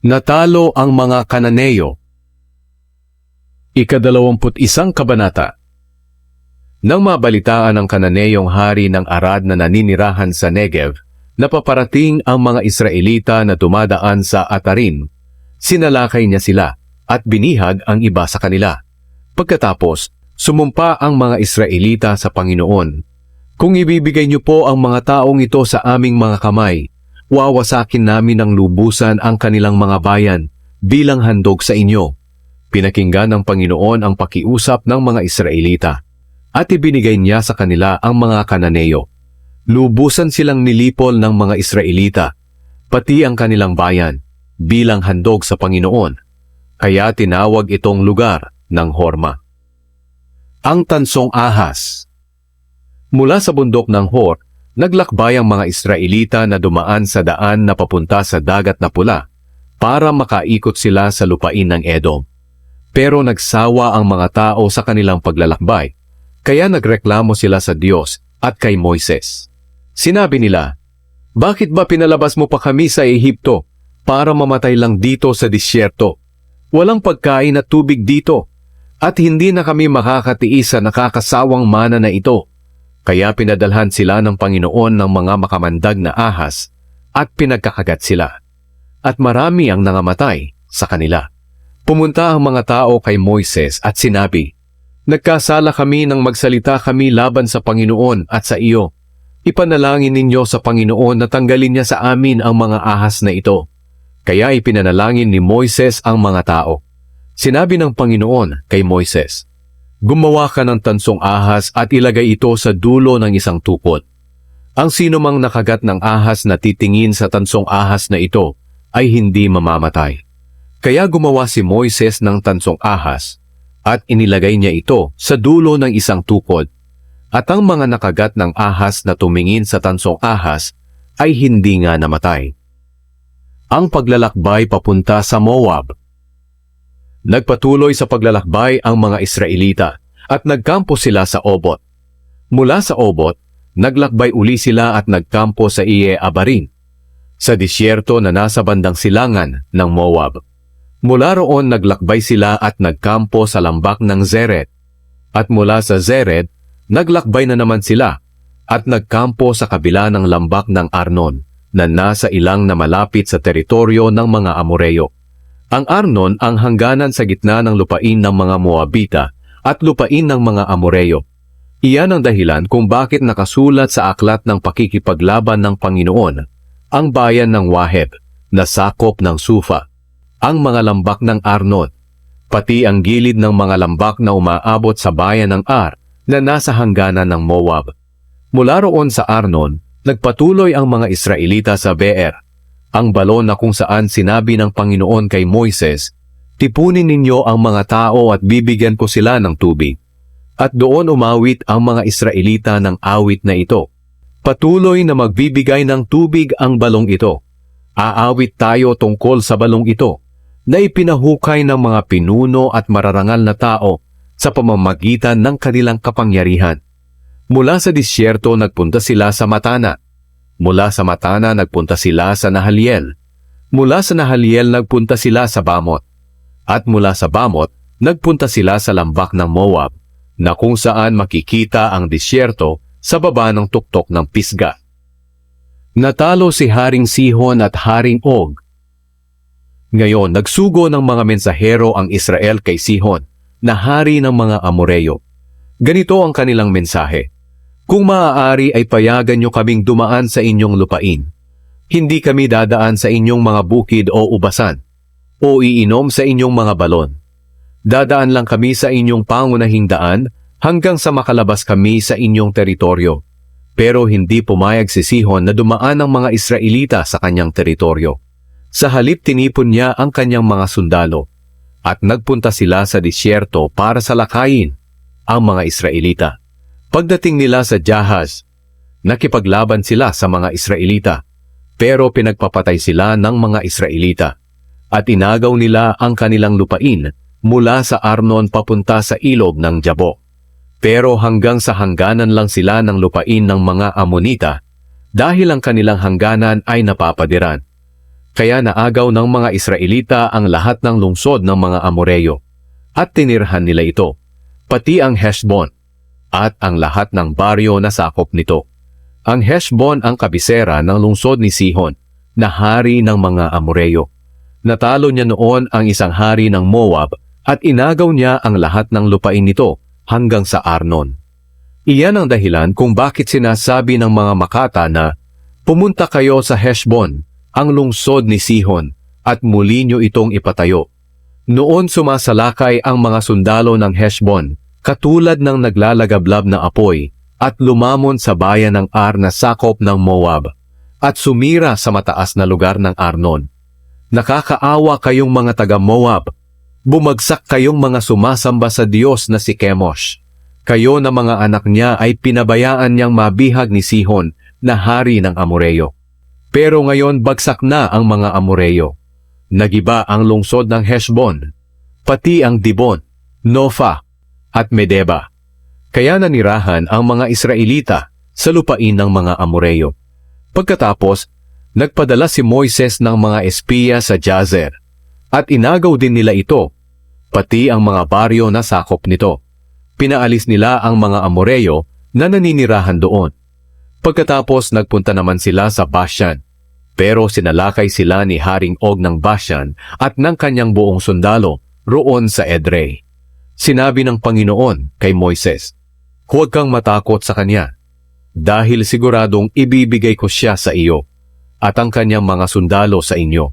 Natalo ang mga Kananeo. Ika-21 kabanata. Nang mabalitaan ng Kananeyong hari ng Arad na naninirahan sa Negev, napaparating ang mga Israelita na dumadaan sa Atarim, sinalakay niya sila at binihag ang iba sa kanila. Pagkatapos, sumumpa ang mga Israelita sa Panginoon, "Kung ibibigay niyo po ang mga taong ito sa aming mga kamay, wawasakin namin ng lubusan ang kanilang mga bayan bilang handog sa inyo." Pinakinggan ng Panginoon ang pakiusap ng mga Israelita at ibinigay niya sa kanila ang mga Kananeo. Lubusan silang nilipol ng mga Israelita, pati ang kanilang bayan, bilang handog sa Panginoon. Kaya tinawag itong lugar ng Horma. Ang Tansong Ahas. Mula sa bundok ng Hor, naglakbay ang mga Israelita na dumaan sa daan na papunta sa Dagat na Pula para makaikot sila sa lupain ng Edom. Pero nagsawa ang mga tao sa kanilang paglalakbay, kaya nagreklamo sila sa Diyos at kay Moises. Sinabi nila, "Bakit ba pinalabas mo pa kami sa Ehipto para mamatay lang dito sa disyerto? Walang pagkain at tubig dito, at hindi na kami makakatiis sa nakakasawang mana na ito." Kaya pinadalhan sila ng Panginoon ng mga makamandag na ahas at pinagkakagat sila. At marami ang nangamatay sa kanila. Pumunta ang mga tao kay Moises at sinabi, "Nagkasala kami nang magsalita kami laban sa Panginoon at sa iyo. Ipanalangin ninyo sa Panginoon na tanggalin niya sa amin ang mga ahas na ito." Kaya ipinanalangin ni Moises ang mga tao. Sinabi ng Panginoon kay Moises, "Gumawa ka ng tansong ahas at ilagay ito sa dulo ng isang tukod. Ang sinumang nakagat ng ahas na titingin sa tansong ahas na ito ay hindi mamamatay." Kaya gumawa si Moises ng tansong ahas at inilagay niya ito sa dulo ng isang tukod. At ang mga nakagat ng ahas na tumingin sa tansong ahas ay hindi nga namatay. Ang paglalakbay papunta sa Moab. Nagpatuloy sa paglalakbay ang mga Israelita at nagkampo sila sa Obot. Mula sa Obot, naglakbay uli sila at nagkampo sa Iye-Abarim, sa disyerto na nasa bandang silangan ng Moab. Mula roon naglakbay sila at nagkampo sa lambak ng Zered. At mula sa Zered, naglakbay na naman sila at nagkampo sa kabila ng lambak ng Arnon na nasa ilang na malapit sa teritoryo ng mga Amoreo. Ang Arnon ang hangganan sa gitna ng lupain ng mga Moabita at lupain ng mga Amoreo. Iyan ang dahilan kung bakit nakasulat sa aklat ng pakikipaglaban ng Panginoon ang bayan ng Waheb na sakop ng Sufa, ang mga lambak ng Arnon, pati ang gilid ng mga lambak na umaabot sa bayan ng Ar na nasa hangganan ng Moab. Mula roon sa Arnon, nagpatuloy ang mga Israelita sa Beer, ang balon na kung saan sinabi ng Panginoon kay Moises, "Tipunin ninyo ang mga tao at bibigyan ko sila ng tubig." At doon umawit ang mga Israelita ng awit na ito. Patuloy na magbibigay ng tubig ang balong ito. Aawit tayo tungkol sa balong ito, na ipinahukay ng mga pinuno at mararangal na tao sa pamamagitan ng kanilang kapangyarihan. Mula sa disyerto nagpunta sila sa Matana. Mula sa Matana nagpunta sila sa Nahaliel. Mula sa Nahaliel nagpunta sila sa Bamot. At mula sa Bamot nagpunta sila sa lambak ng Moab, na kung saan makikita ang disyerto sa baba ng tuktok ng Pisga. Natalo si Haring Sihon at Haring Og. Ngayon, nagsugo ng mga mensahero ang Israel kay Sihon, na hari ng mga Amoreo. Ganito ang kanilang mensahe: "Kung maaari ay payagan nyo kaming dumaan sa inyong lupain. Hindi kami dadaan sa inyong mga bukid o ubasan, o iinom sa inyong mga balon. Dadaan lang kami sa inyong pangunahing daan hanggang sa makalabas kami sa inyong teritoryo." Pero hindi pumayag si Sihon na dumaan ang mga Israelita sa kanyang teritoryo. Sa halip tinipon niya ang kanyang mga sundalo at nagpunta sila sa disyerto para salakayin ang mga Israelita. Pagdating nila sa Jahaz, nakipaglaban sila sa mga Israelita, pero pinagpapatay sila ng mga Israelita at inagaw nila ang kanilang lupain mula sa Arnon papunta sa ilog ng Jabok. Pero hanggang sa hangganan lang sila ng lupain ng mga Amonita dahil ang kanilang hangganan ay napapadiran. Kaya naagaw ng mga Israelita ang lahat ng lungsod ng mga Amoreyo at tinirhan nila ito, pati ang Heshbon at ang lahat ng baryo na sakop nito. Ang Heshbon ang kabisera ng lungsod ni Sihon, na hari ng mga Amoreyo. Natalo niya noon ang isang hari ng Moab at inagaw niya ang lahat ng lupain nito hanggang sa Arnon. Iyan ang dahilan kung bakit sinasabi ng mga Makata na, "Pumunta kayo sa Heshbon, ang lungsod ni Sihon, at muli nyo itong ipatayo." Noon sumasalakay ang mga sundalo ng Heshbon, katulad ng naglalagablab na apoy, at lumamon sa bayan ng Ar na sakop ng Moab, at sumira sa mataas na lugar ng Arnon. Nakakaawa kayong mga taga-Moab, bumagsak kayong mga sumasamba sa Diyos na si Chemosh. Kayo na mga anak niya ay pinabayaan niyang mabihag ni Sihon na hari ng Amoreyo. Pero ngayon bagsak na ang mga Amoreyo. Nagiba ang lungsod ng Heshbon, pati ang Dibon, Nofa, at Medeba. Kaya nanirahan ang mga Israelita sa lupain ng mga Amoreyo. Pagkatapos, nagpadala si Moises ng mga espiya sa Jazer, at inagaw din nila ito, pati ang mga baryo na sakop nito. Pinaalis nila ang mga Amoreyo na naninirahan doon. Pagkatapos nagpunta naman sila sa Bashan, pero sinalakay sila ni Haring Og ng Bashan at ng kanyang buong sundalo roon sa Edrei. Sinabi ng Panginoon kay Moises, "Huwag kang matakot sa kanya, dahil siguradong ibibigay ko siya sa iyo, at ang kanyang mga sundalo sa inyo,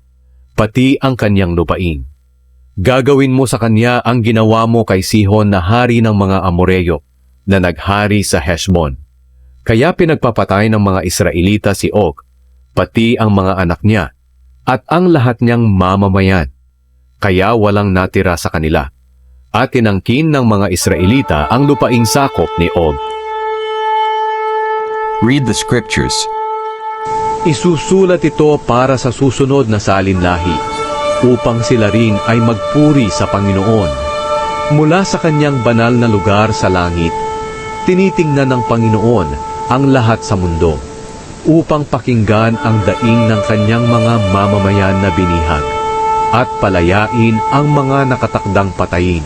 pati ang kanyang lupain. Gagawin mo sa kanya ang ginawa mo kay Sihon na hari ng mga Amoreyo, na naghari sa Heshbon." Kaya pinagpapatay ng mga Israelita si Og, pati ang mga anak niya, at ang lahat niyang mamamayan. Kaya walang natira sa kanila. At tinangkin ng mga Israelita ang lupaing sakop ni Og. Read the scriptures. Isusulat ito para sa susunod na salinlahi, upang sila rin ay magpuri sa Panginoon. Mula sa kanyang banal na lugar sa langit, tinitingnan ng Panginoon ang lahat sa mundo, upang pakinggan ang daing ng kanyang mga mamamayan na binihag, at palayain ang mga nakatakdang patayin.